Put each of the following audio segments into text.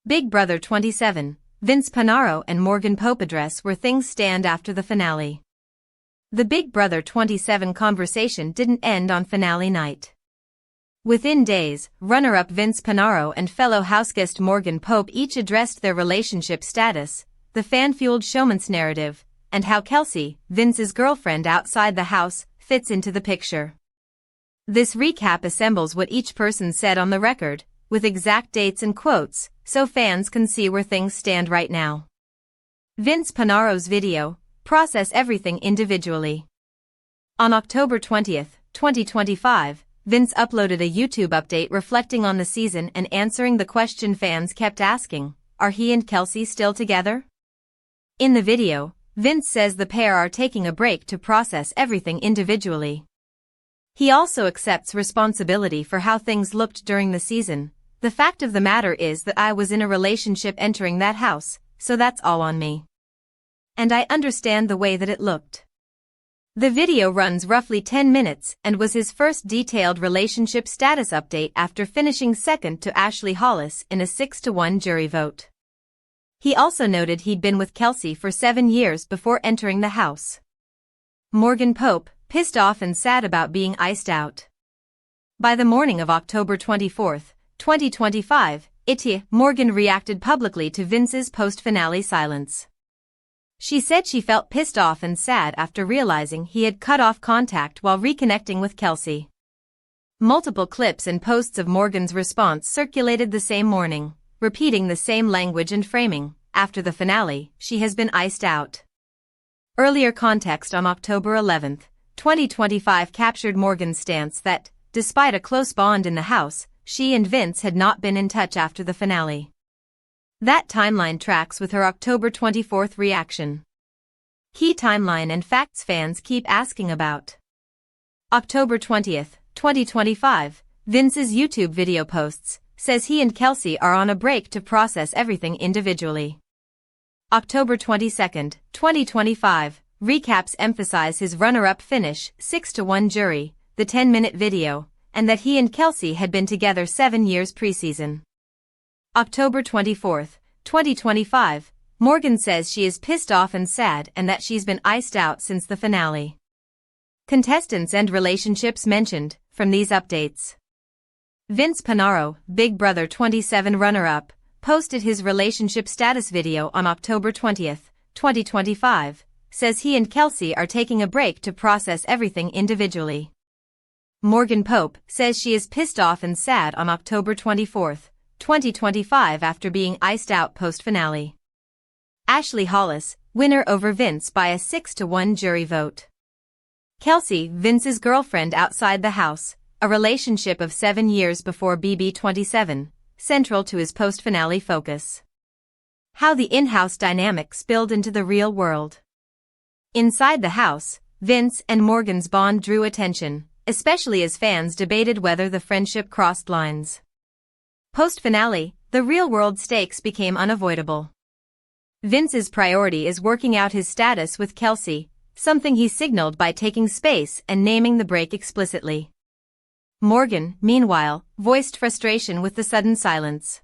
Big Brother 27, Vince Panaro and Morgan Pope address where things stand after the finale. The Big Brother 27 conversation didn't end on finale night. Within days, runner-up Vince Panaro and fellow houseguest Morgan Pope each addressed their relationship status, the fan-fueled Showmance narrative, and how Kelsey, Vince's girlfriend outside the house, fits into the picture. This recap assembles what each person said on the record, with exact dates and quotes, so fans can see where things stand right now. Vince Panaro's video, Process Everything Individually. On October 20, 2025, Vince uploaded a YouTube update reflecting on the season and answering the question fans kept asking, are he and Kelsey still together? In the video, Vince says the pair are taking a break to process everything individually. He also accepts responsibility for how things looked during the season. The fact of the matter is that I was in a relationship entering that house, so that's all on me. And I understand the way that it looked. The video runs roughly 10 minutes and was his first detailed relationship status update after finishing second to Ashley Hollis in a 6-1 jury vote. He also noted he'd been with Kelsey for 7 years before entering the house. Morgan Pope, pissed off and sad about being iced out. By the morning of October 24, 2025, Morgan reacted publicly to Vince's post-finale silence. She said she felt pissed off and sad after realizing he had cut off contact while reconnecting with Kelsey. Multiple clips and posts of Morgan's response circulated the same morning, repeating the same language and framing. After the finale, she has been iced out. Earlier context on October 11, 2025 captured Morgan's stance that, despite a close bond in the house, she and Vince had not been in touch after the finale. That timeline tracks with her October 24 reaction. Key timeline and facts fans keep asking about. October 20, 2025, Vince's YouTube video posts, says he and Kelsey are on a break to process everything individually. October 22, 2025, recaps emphasize his runner-up finish, 6-1 jury, the 10-minute video, and that he and Kelsey had been together 7 years preseason. October 24, 2025, Morgan says she is pissed off and sad and that she's been iced out since the finale. Contestants and relationships mentioned, from these updates. Vince Panaro, Big Brother 27 runner-up, posted his relationship status video on October 20, 2025, says he and Kelsey are taking a break to process everything individually. Morgan Pope says she is pissed off and sad on October 24, 2025 after being iced out post-finale. Ashley Hollis, winner over Vince by a 6-1 jury vote. Kelsey, Vince's girlfriend outside the house, a relationship of 7 years before BB27, central to his post-finale focus. How the in-house dynamic spilled into the real world. Inside the house, Vince and Morgan's bond drew attention, especially as fans debated whether the friendship crossed lines. Post-finale, the real-world stakes became unavoidable. Vince's priority is working out his status with Kelsey, something he signaled by taking space and naming the break explicitly. Morgan, meanwhile, voiced frustration with the sudden silence.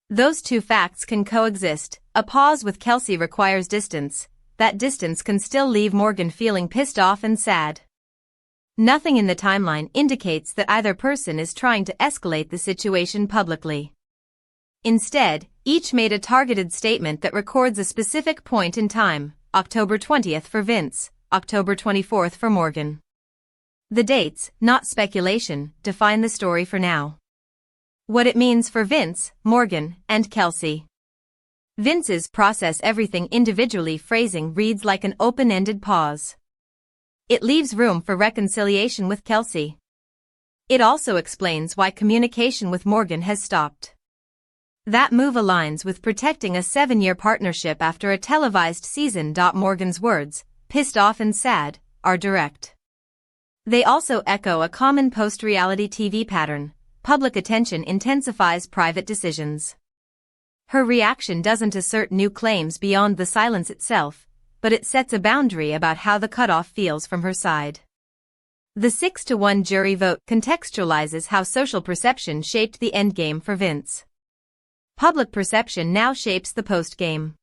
Those two facts can coexist. A pause with Kelsey requires distance. That distance can still leave Morgan feeling pissed off and sad. Nothing in the timeline indicates that either person is trying to escalate the situation publicly. Instead, each made a targeted statement that records a specific point in time, October 20 for Vince, October 24 for Morgan. The dates, not speculation, define the story for now. What it means for Vince, Morgan, and Kelsey. Vince's process everything individually phrasing reads like an open-ended pause. It leaves room for reconciliation with Kelsey. It also explains why communication with Morgan has stopped. That move aligns with protecting a 7-year partnership after a televised season. Morgan's words, pissed off and sad, are direct. They also echo a common post-reality TV pattern. Public attention intensifies private decisions. Her reaction doesn't assert new claims beyond the silence itself, but it sets a boundary about how the cutoff feels from her side. The 6-1 jury vote contextualizes how social perception shaped the endgame for Vince. Public perception now shapes the post-game.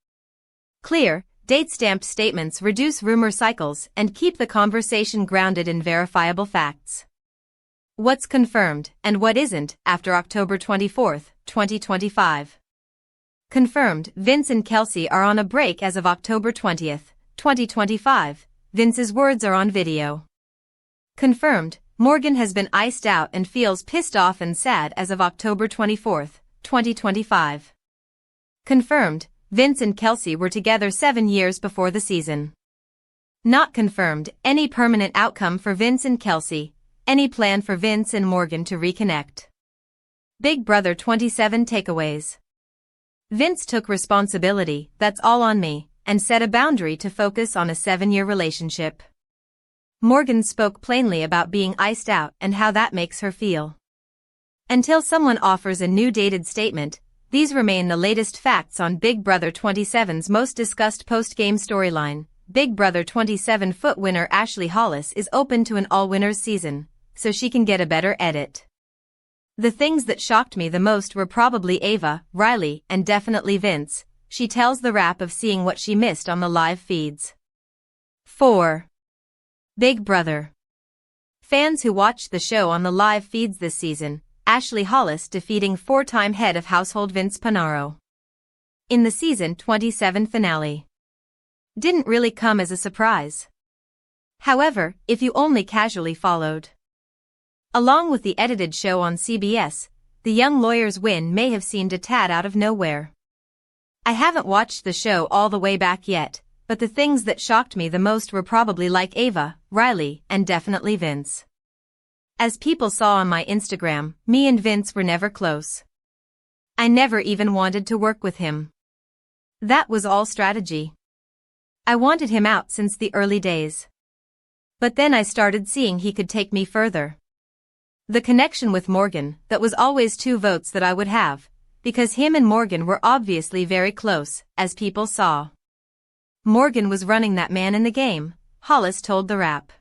Clear, date-stamped statements reduce rumor cycles and keep the conversation grounded in verifiable facts. What's confirmed and what isn't after October 24, 2025. Confirmed, Vince and Kelsey are on a break as of October 20, 2025. Vince's words are on video. Confirmed, Morgan has been iced out and feels pissed off and sad as of October 24, 2025. Confirmed, Vince and Kelsey were together 7 years before the season. Not confirmed, any permanent outcome for Vince and Kelsey, any plan for Vince and Morgan to reconnect. Big Brother 27 takeaways. Vince took responsibility, that's all on me, and set a boundary to focus on a 7-year relationship. Morgan spoke plainly about being iced out and how that makes her feel. Until someone offers a new dated statement, these remain the latest facts on Big Brother 27's most discussed post-game storyline. Big Brother 27 foot winner Ashley Hollis is open to an all-winners season, so she can get a better edit. The things that shocked me the most were probably Ava, Riley, and definitely Vince. She tells the Wrap of seeing what she missed on the live feeds. 4. Big Brother. Fans who watched the show on the live feeds this season, Ashley Hollis defeating 4-time head of household Vince Panaro in the season 27 finale. Didn't really come as a surprise. However, if you only casually followed along with the edited show on CBS, the young lawyer's win may have seemed a tad out of nowhere. I haven't watched the show all the way back yet, but the things that shocked me the most were probably like Ava, Riley, and definitely Vince. As people saw on my Instagram, me and Vince were never close. I never even wanted to work with him. That was all strategy. I wanted him out since the early days. But then I started seeing he could take me further. The connection with Morgan, that was always 2 votes that I would have, because him and Morgan were obviously very close, as people saw. Morgan was running that man in the game, Hollis told the Wrap.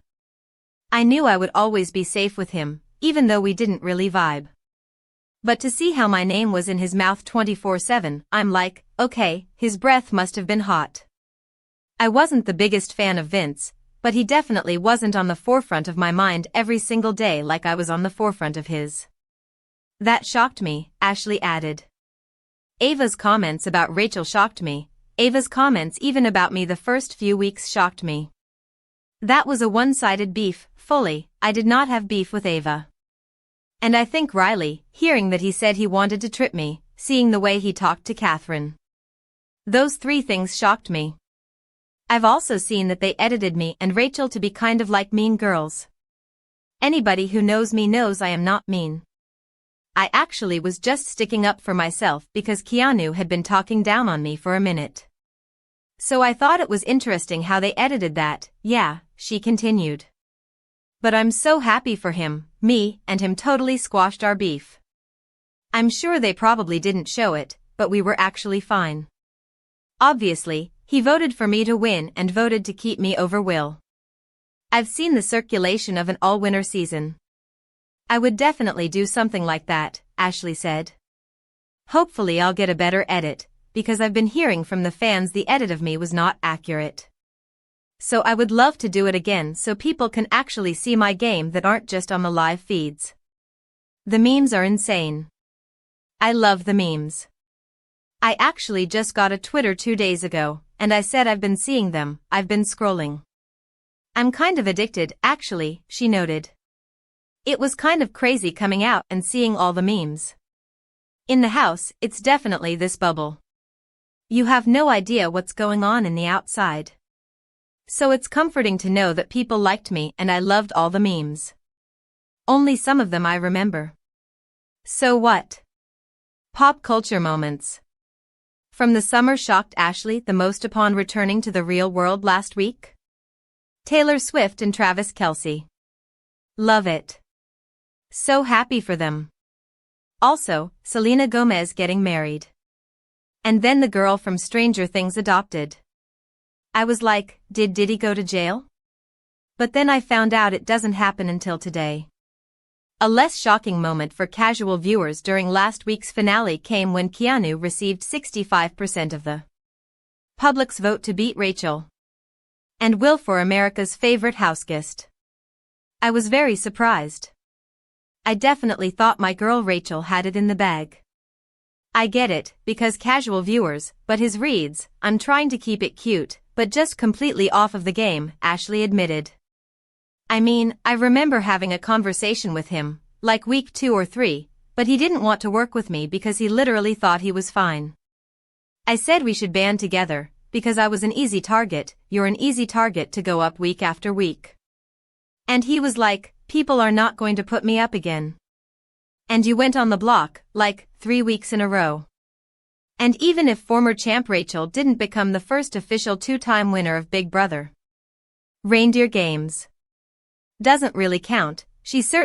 I knew I would always be safe with him, even though we didn't really vibe. But to see how my name was in his mouth 24/7, I'm like, okay, his breath must have been hot. I wasn't the biggest fan of Vince, but he definitely wasn't on the forefront of my mind every single day like I was on the forefront of his. That shocked me, Ashley added. Ava's comments about Rachel shocked me. Ava's comments even about me the first few weeks shocked me. That was a one-sided beef, fully. I did not have beef with Ava. And I think Riley, hearing that he said he wanted to trip me, seeing the way he talked to Catherine. Those 3 things shocked me. I've also seen that they edited me and Rachel to be kind of like mean girls. Anybody who knows me knows I am not mean. I actually was just sticking up for myself because Keanu had been talking down on me for a minute. So I thought it was interesting how they edited that. Yeah, she continued. But I'm so happy for him, me and him totally squashed our beef. I'm sure they probably didn't show it, but we were actually fine. Obviously, he voted for me to win and voted to keep me over Will. I've seen the circulation of an all-winner season. I would definitely do something like that, Ashley said. Hopefully I'll get a better edit, because I've been hearing from the fans the edit of me was not accurate. So I would love to do it again so people can actually see my game that aren't just on the live feeds. The memes are insane. I love the memes. I actually just got a Twitter 2 days ago, and I said I've been seeing them, I've been scrolling. I'm kind of addicted, actually, she noted. It was kind of crazy coming out and seeing all the memes. In the house, it's definitely this bubble. You have no idea what's going on in the outside. So it's comforting to know that people liked me and I loved all the memes. Only some of them I remember. So what? Pop culture moments. From the summer shocked Ashley the most upon returning to the real world last week? Taylor Swift and Travis Kelsey. Love it. So happy for them. Also, Selena Gomez getting married. And then the girl from Stranger Things adopted. I was like, did Diddy go to jail? But then I found out it doesn't happen until today. A less shocking moment for casual viewers during last week's finale came when Keanu received 65% of the public's vote to beat Rachel and Will for America's favorite houseguest. I was very surprised. I definitely thought my girl Rachel had it in the bag. I get it, because casual viewers, but his reads, I'm trying to keep it cute, but just completely off of the game, Ashley admitted. I mean, I remember having a conversation with him, like week 2 or 3, but he didn't want to work with me because he literally thought he was fine. I said we should band together, because I was an easy target, you're an easy target to go up week after week. And he was like, people are not going to put me up again. And you went on the block, like, 3 weeks in a row. And even if former champ Rachel didn't become the first official 2-time winner of Big Brother Reindeer Games, doesn't really count, she certainly